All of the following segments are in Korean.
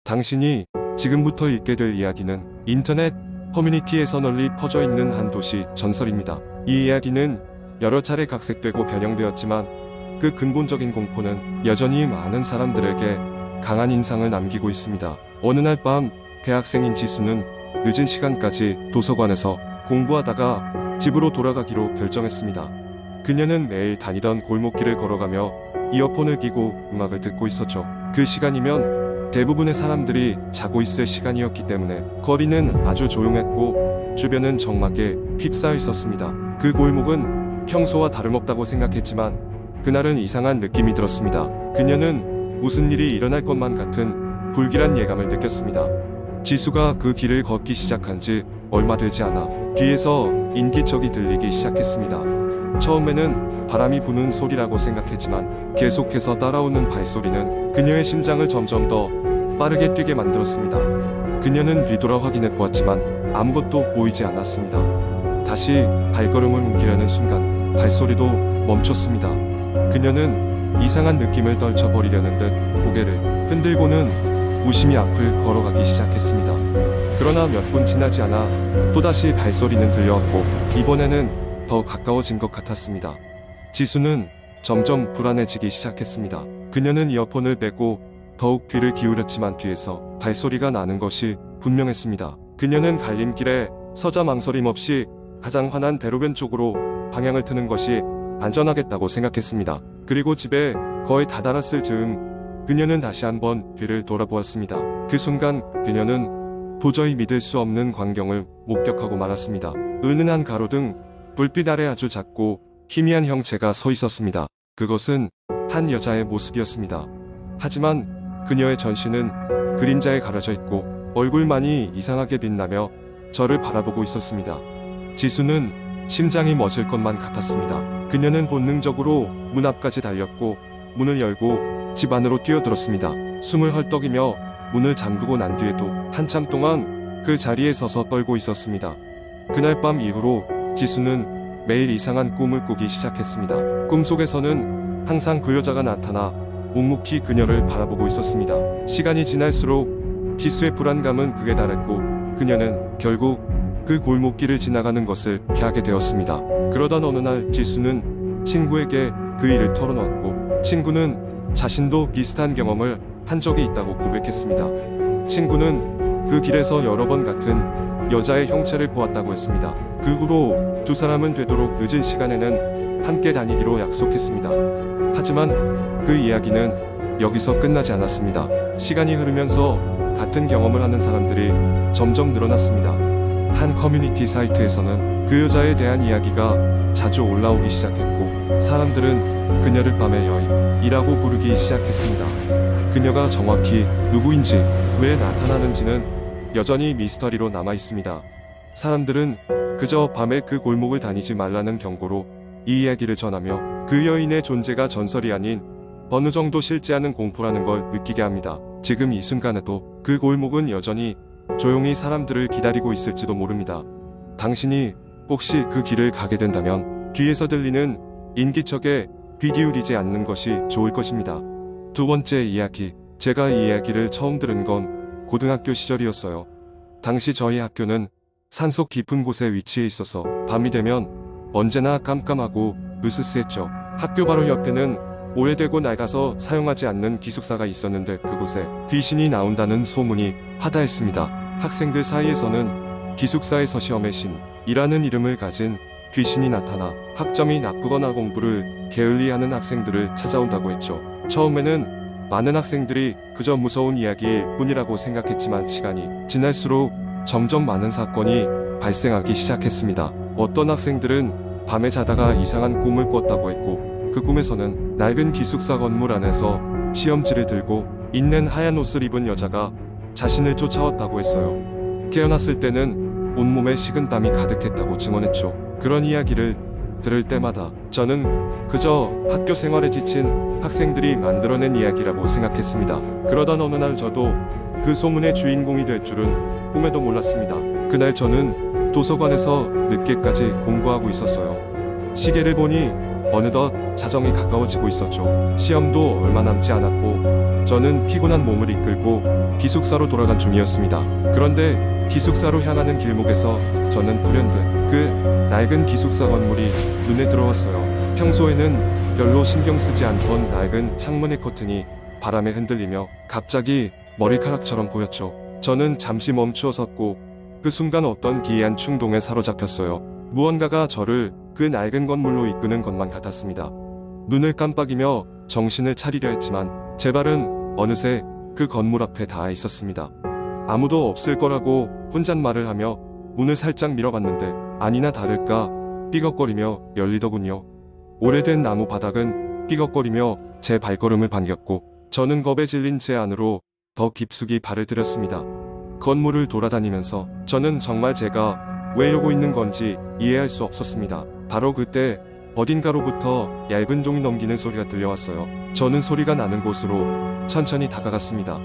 당신이 지금부터 읽게 될 이야기는 인터넷 커뮤니티에서 널리 퍼져 있는 한 도시 전설입니다. 이 이야기는 여러 차례 각색되고 변형되었지만 그 근본적인 공포는 여전히 많은 사람들에게 강한 인상을 남기고 있습니다. 어느 날 밤 대학생인 지수는 늦은 시간까지 도서관에서 공부하다가 집으로 돌아가기로 결정했습니다. 그녀는 매일 다니던 골목길을 걸어가며 이어폰을 끼고 음악을 듣고 있었죠. 그 시간이면 대부분의 사람들이 자고 있을 시간이었기 때문에 거리는 아주 조용했고 주변은 적막에 휩싸여 있었습니다. 그 골목은 평소와 다름없다고 생각했지만 그날은 이상한 느낌이 들었습니다. 그녀는 무슨 일이 일어날 것만 같은 불길한 예감을 느꼈습니다. 지수가 그 길을 걷기 시작한 지 얼마 되지 않아 뒤에서 인기척이 들리기 시작했습니다. 처음에는 바람이 부는 소리라고 생각했지만 계속해서 따라오는 발소리는 그녀의 심장을 점점 더 빠르게 뛰게 만들었습니다. 그녀는 뒤돌아 확인해 보았지만 아무것도 보이지 않았습니다. 다시 발걸음을 옮기려는 순간 발소리도 멈췄습니다. 그녀는 이상한 느낌을 떨쳐버리려는 듯 고개를 흔들고는 무심히 앞을 걸어가기 시작했습니다. 그러나 몇 분 지나지 않아 또다시 발소리는 들려왔고 이번에는 더 가까워진 것 같았습니다. 지수는 점점 불안해지기 시작했습니다. 그녀는 이어폰을 빼고 더욱 귀를 기울였지만 뒤에서 발소리가 나는 것이 분명했습니다. 그녀는 갈림길에 서자 망설임 없이 가장 환한 대로변 쪽으로 방향을 트는 것이 안전하겠다고 생각했습니다. 그리고 집에 거의 다다랐을 즈음 그녀는 다시 한번 뒤를 돌아보았습니다. 그 순간 그녀는 도저히 믿을 수 없는 광경을 목격하고 말았습니다. 은은한 가로등, 불빛 아래 아주 작고 희미한 형체가 서 있었습니다. 그것은 한 여자의 모습이었습니다. 하지만 그녀의 전신은 그림자에 가려져 있고 얼굴만이 이상하게 빛나며 저를 바라보고 있었습니다. 지수는 심장이 멎을 것만 같았습니다. 그녀는 본능적으로 문 앞까지 달렸고 문을 열고 집 안으로 뛰어들었습니다. 숨을 헐떡이며 문을 잠그고 난 뒤에도 한참 동안 그 자리에 서서 떨고 있었습니다. 그날 밤 이후로 지수는 매일 이상한 꿈을 꾸기 시작했습니다. 꿈속에서는 항상 그 여자가 나타나 묵묵히 그녀를 바라보고 있었습니다. 시간이 지날수록 지수의 불안감은 극에 달했고 그녀는 결국 그 골목길을 지나가는 것을 피하게 되었습니다. 그러던 어느 날 지수는 친구에게 그 일을 털어놓았고 친구는 자신도 비슷한 경험을 한 적이 있다고 고백했습니다. 친구는 그 길에서 여러 번 같은 여자의 형체를 보았다고 했습니다. 그 후로 두 사람은 되도록 늦은 시간에는 함께 다니기로 약속했습니다. 하지만 그 이야기는 여기서 끝나지 않았습니다. 시간이 흐르면서 같은 경험을 하는 사람들이 점점 늘어났습니다. 한 커뮤니티 사이트에서는 그 여자에 대한 이야기가 자주 올라오기 시작했고 사람들은 그녀를 밤의 여인이라고 부르기 시작했습니다. 그녀가 정확히 누구인지 왜 나타나는지는 여전히 미스터리로 남아 있습니다. 사람들은 그저 밤에 그 골목을 다니지 말라는 경고로 이 이야기를 전하며 그 여인의 존재가 전설이 아닌 어느 정도 실제하는 공포라는 걸 느끼게 합니다. 지금 이 순간에도 그 골목은 여전히 조용히 사람들을 기다리고 있을지도 모릅니다. 당신이 혹시 그 길을 가게 된다면 뒤에서 들리는 인기척에 귀 기울이지 않는 것이 좋을 것입니다. 두 번째 이야기. 제가 이 이야기를 처음 들은 건 고등학교 시절이었어요. 당시 저희 학교는 산속 깊은 곳에 위치해 있어서 밤이 되면 언제나 깜깜하고 으스스했죠. 학교 바로 옆에는 오래되고 낡아서 사용하지 않는 기숙사가 있었는데 그곳에 귀신이 나온다는 소문이 파다했습니다. 학생들 사이에서는 기숙사에서 시험의 신이라는 이름을 가진 귀신이 나타나 학점이 나쁘거나 공부를 게을리하는 학생들을 찾아온다고 했죠. 처음에는 많은 학생들이 그저 무서운 이야기일 뿐이라고 생각했지만 시간이 지날수록 점점 많은 사건이 발생하기 시작했습니다. 어떤 학생들은 밤에 자다가 이상한 꿈을 꿨다고 했고 그 꿈에서는 낡은 기숙사 건물 안에서 시험지를 들고 있는 하얀 옷을 입은 여자가 자신을 쫓아왔다고 했어요. 깨어났을 때는 온몸에 식은땀이 가득했다고 증언했죠. 그런 이야기를 들을 때마다 저는 그저 학교 생활에 지친 학생들이 만들어낸 이야기라고 생각했습니다. 그러던 어느 날 저도 그 소문의 주인공이 될 줄은 꿈에도 몰랐습니다. 그날 저는 도서관에서 늦게까지 공부하고 있었어요. 시계를 보니 어느덧 자정이 가까워지고 있었죠. 시험도 얼마 남지 않았고 저는 피곤한 몸을 이끌고 기숙사로 돌아간 중이었습니다. 그런데 기숙사로 향하는 길목에서 저는 불현듯 그 낡은 기숙사 건물이 눈에 들어왔어요. 평소에는 별로 신경 쓰지 않던 낡은 창문의 커튼이 바람에 흔들리며 갑자기 머리카락처럼 보였죠. 저는 잠시 멈추어 섰고 그 순간 어떤 기이한 충동에 사로잡혔어요. 무언가가 저를 그 낡은 건물로 이끄는 것만 같았습니다. 눈을 깜빡이며 정신을 차리려 했지만 제 발은 어느새 그 건물 앞에 닿아 있었습니다. 아무도 없을 거라고 혼잣말을 하며 문을 살짝 밀어봤는데 아니나 다를까 삐걱거리며 열리더군요. 오래된 나무 바닥은 삐걱거리며 제 발걸음을 반겼고 저는 겁에 질린 제 안으로 더 깊숙이 발을 들였습니다. 건물을 돌아다니면서 저는 정말 제가 왜 이러고 있는 건지 이해할 수 없었습니다. 바로 그때 어딘가로부터 얇은 종이 넘기는 소리가 들려왔어요. 저는 소리가 나는 곳으로 천천히 다가갔습니다.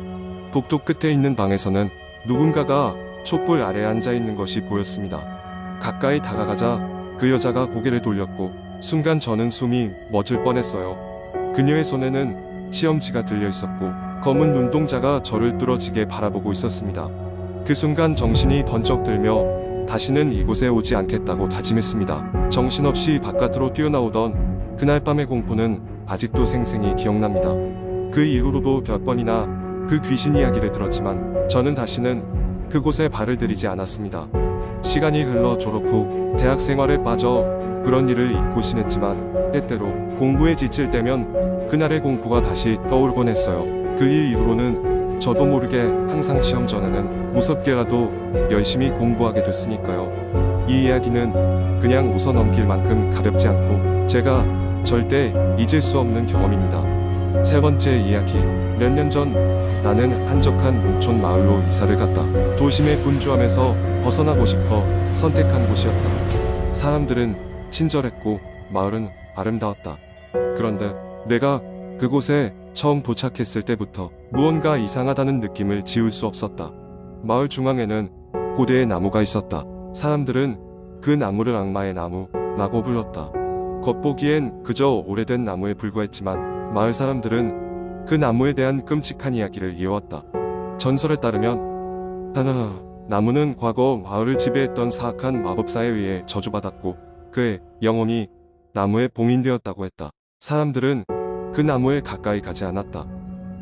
복도 끝에 있는 방에서는 누군가가 촛불 아래 앉아 있는 것이 보였습니다. 가까이 다가가자 그 여자가 고개를 돌렸고 순간 저는 숨이 멎을 뻔했어요. 그녀의 손에는 시험지가 들려 있었고 검은 눈동자가 저를 뚫어지게 바라보고 있었습니다. 그 순간 정신이 번쩍 들며 다시는 이곳에 오지 않겠다고 다짐했습니다. 정신없이 바깥으로 뛰어나오던 그날 밤의 공포는 아직도 생생히 기억납니다. 그 이후로도 몇 번이나 그 귀신 이야기를 들었지만 저는 다시는 그곳에 발을 들이지 않았습니다. 시간이 흘러 졸업 후 대학 생활에 빠져 그런 일을 잊고 지냈지만 때때로 공부에 지칠 때면 그날의 공포가 다시 떠오르곤 했어요. 그 일 이후로는 저도 모르게 항상 시험 전에는 무섭게라도 열심히 공부하게 됐으니까요. 이 이야기는 그냥 웃어 넘길 만큼 가볍지 않고 제가 절대 잊을 수 없는 경험입니다. 세 번째 이야기. 몇 년 전 나는 한적한 농촌 마을로 이사를 갔다. 도심의 분주함에서 벗어나고 싶어 선택한 곳이었다. 사람들은 친절했고 마을은 아름다웠다. 그런데 내가 그곳에 처음 도착했을 때부터 무언가 이상하다는 느낌을 지울 수 없었다. 마을 중앙에는 고대의 나무가 있었다. 사람들은 그 나무를 악마의 나무라고 불렀다. 겉보기엔 그저 오래된 나무에 불과했지만 마을 사람들은 그 나무에 대한 끔찍한 이야기를 이어왔다. 전설에 따르면 나무는 과거 마을을 지배했던 사악한 마법사에 의해 저주받았고 그의 영혼이 나무에 봉인되었다고 했다. 사람들은 그 나무에 가까이 가지 않았다.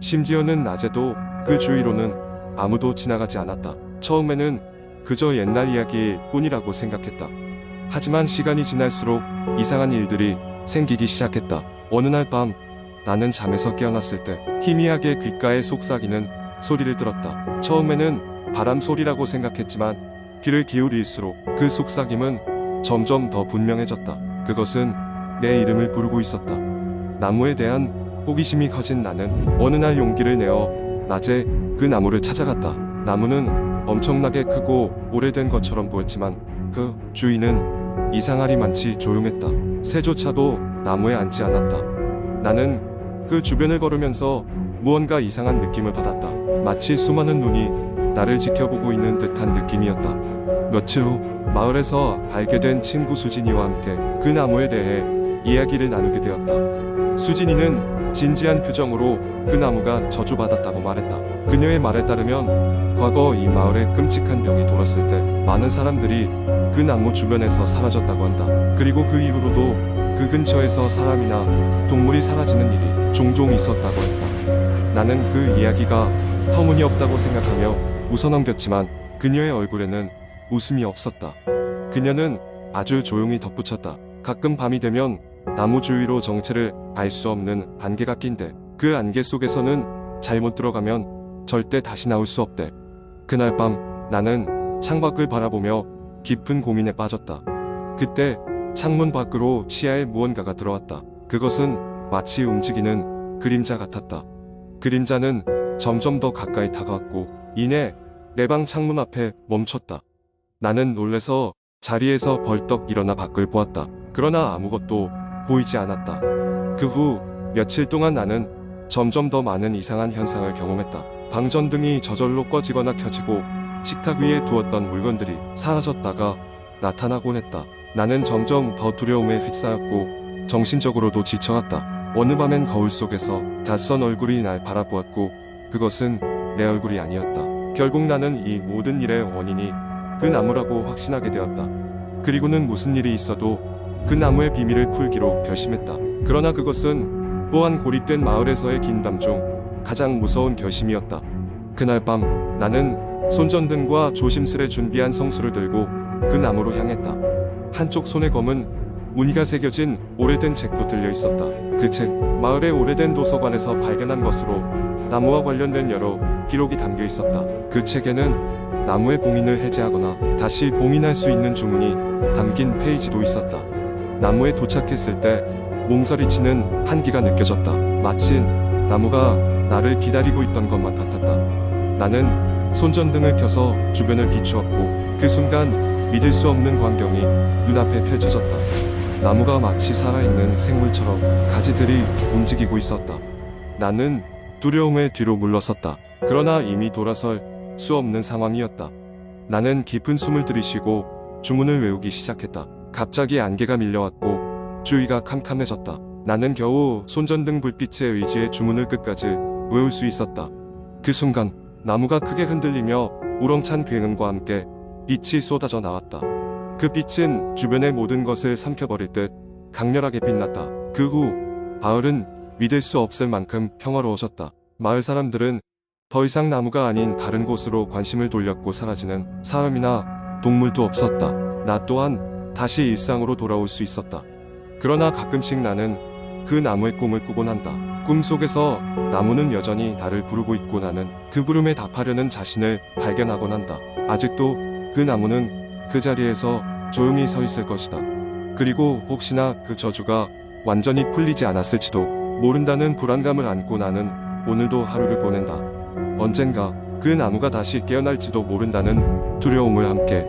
심지어는 낮에도 그 주위로는 아무도 지나가지 않았다. 처음에는 그저 옛날 이야기일 뿐이라고 생각했다. 하지만 시간이 지날수록 이상한 일들이 생기기 시작했다. 어느 날 밤 나는 잠에서 깨어났을 때 희미하게 귓가에 속삭이는 소리를 들었다. 처음에는 바람 소리라고 생각했지만 귀를 기울일수록 그 속삭임은 점점 더 분명해졌다. 그것은 내 이름을 부르고 있었다. 나무에 대한 호기심이 커진 나는 어느 날 용기를 내어 낮에 그 나무를 찾아갔다. 나무는 엄청나게 크고 오래된 것처럼 보였지만 그 주위는 이상하리 많지 조용했다. 새조차도 나무에 앉지 않았다. 나는 그 주변을 걸으면서 무언가 이상한 느낌을 받았다. 마치 수많은 눈이 나를 지켜보고 있는 듯한 느낌이었다. 며칠 후 마을에서 알게 된 친구 수진이와 함께 그 나무에 대해 이야기를 나누게 되었다. 수진이는 진지한 표정으로 그 나무가 저주받았다고 말했다. 그녀의 말에 따르면 과거 이 마을에 끔찍한 병이 돌았을 때 많은 사람들이 그 나무 주변에서 사라졌다고 한다. 그리고 그 이후로도 그 근처에서 사람이나 동물이 사라지는 일이 종종 있었다고 했다. 나는 그 이야기가 터무니없다고 생각하며 웃어넘겼지만 그녀의 얼굴에는 웃음이 없었다. 그녀는 아주 조용히 덧붙였다. 가끔 밤이 되면 나무 주위로 정체를 알 수 없는 안개가 낀대. 그 안개 속에서는 잘못 들어가면 절대 다시 나올 수 없대. 그날 밤 나는 창밖을 바라보며 깊은 고민에 빠졌다. 그때 창문 밖으로 시야에 무언가가 들어왔다. 그것은 마치 움직이는 그림자 같았다. 그림자는 점점 더 가까이 다가왔고 이내 내 방 창문 앞에 멈췄다. 나는 놀래서 자리에서 벌떡 일어나 밖을 보았다. 그러나 아무것도 보이지 않았다. 그 후 며칠 동안 나는 점점 더 많은 이상한 현상을 경험했다. 방전등이 저절로 꺼지거나 켜지고 식탁 위에 두었던 물건들이 사라졌다가 나타나곤 했다. 나는 점점 더 두려움에 휩싸였고 정신적으로도 지쳐갔다. 어느 밤엔 거울 속에서 낯선 얼굴이 날 바라보았고 그것은 내 얼굴이 아니었다. 결국 나는 이 모든 일의 원인이 그 나무라고 확신하게 되었다. 그리고는 무슨 일이 있어도 그 나무의 비밀을 풀기로 결심했다. 그러나 그것은 또한 고립된 마을에서의 긴 담 중 가장 무서운 결심이었다. 그날 밤 나는 손전등과 조심스레 준비한 성수를 들고 그 나무로 향했다. 한쪽 손에 검은 무늬가 새겨진 오래된 책도 들려 있었다. 그 책, 마을의 오래된 도서관에서 발견한 것으로 나무와 관련된 여러 기록이 담겨 있었다. 그 책에는 나무의 봉인을 해제하거나 다시 봉인할 수 있는 주문이 담긴 페이지도 있었다. 나무에 도착했을 때 몸서리치는 한기가 느껴졌다. 마치 나무가 나를 기다리고 있던 것만 같았다. 나는 손전등을 켜서 주변을 비추었고 그 순간 믿을 수 없는 광경이 눈앞에 펼쳐졌다. 나무가 마치 살아있는 생물처럼 가지들이 움직이고 있었다. 나는 두려움에 뒤로 물러섰다. 그러나 이미 돌아설 수 없는 상황이었다. 나는 깊은 숨을 들이쉬고 주문을 외우기 시작했다. 갑자기 안개가 밀려왔고 주위가 캄캄해졌다. 나는 겨우 손전등 불빛에 의지해 주문을 끝까지 외울 수 있었다. 그 순간 나무가 크게 흔들리며 우렁찬 굉음과 함께 빛이 쏟아져 나왔다. 그 빛은 주변의 모든 것을 삼켜버릴 듯 강렬하게 빛났다. 그 후 마을은 믿을 수 없을 만큼 평화로워졌다. 마을 사람들은 더 이상 나무가 아닌 다른 곳으로 관심을 돌렸고 사라지는 사람이나 동물도 없었다. 나 또한 다시 일상으로 돌아올 수 있었다. 그러나 가끔씩 나는 그 나무의 꿈을 꾸곤 한다. 꿈속에서 나무는 여전히 나를 부르고 있고 나는 그 부름에 답하려는 자신을 발견하곤 한다. 아직도 그 나무는 그 자리에서 조용히 서 있을 것이다. 그리고 혹시나 그 저주가 완전히 풀리지 않았을지도 모른다는 불안감을 안고 나는 오늘도 하루를 보낸다. 언젠가 그 나무가 다시 깨어날지도 모른다는 두려움을 함께